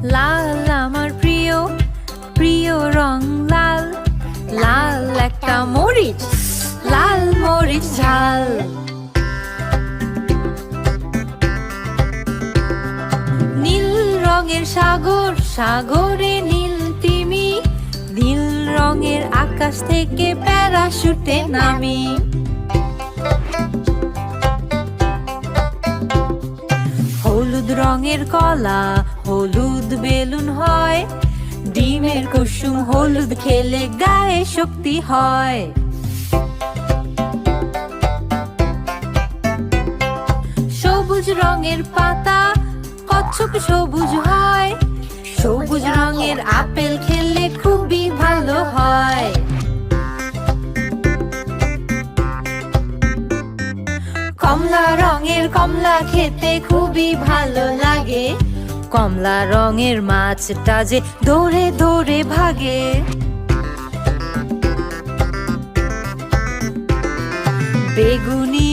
লাল আমার প্রিয় প্রিয় রং লাল, লাল একটা মরিচ, লাল মরিচ ঝাল। নীল রঙের সাগর, সাগরে নীল তিমি, নীল রঙের আকাশ থেকে প্যারাশুটে নামি। হলুদ রঙের কলা, হলুদ বেলুন হয়, ডিমের কুসুম হলুদ খেলে গায়ে শক্তি হয়। সবুজ রঙের পাতা, কচ্ছপ সবুজ হয়, সবুজ রঙের আপেল খেলে খুবই ভালো হয়। কমলা রঙের কমলা খেতে খুবই ভালো লাগে, কমলা রঙের মাছটা যে দৌড়ে দৌড়ে ভাগে। বেগুনি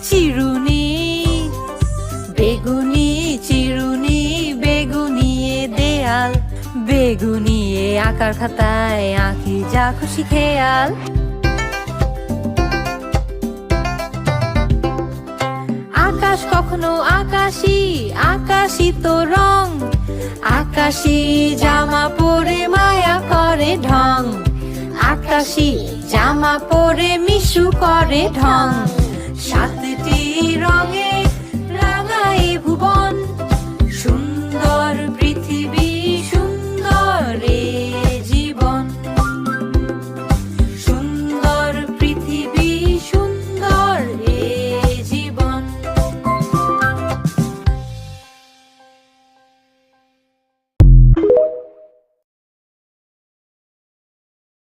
চিরুনি, বেগুনি চিরুনি, বেগুনিয়ে দেয়াল, বেগুনিয়ে আঁকার খাতায় আঁকি যা খুশি খেয়াল। আকাশ কখনো আকাশি, আকাশি তো রং, আকাশি জামা পরে মায়া করে ঢং, আকাশি জামা পরে মিশু করে ঢং। সাতটি রঙে রাঙায় ভুবন,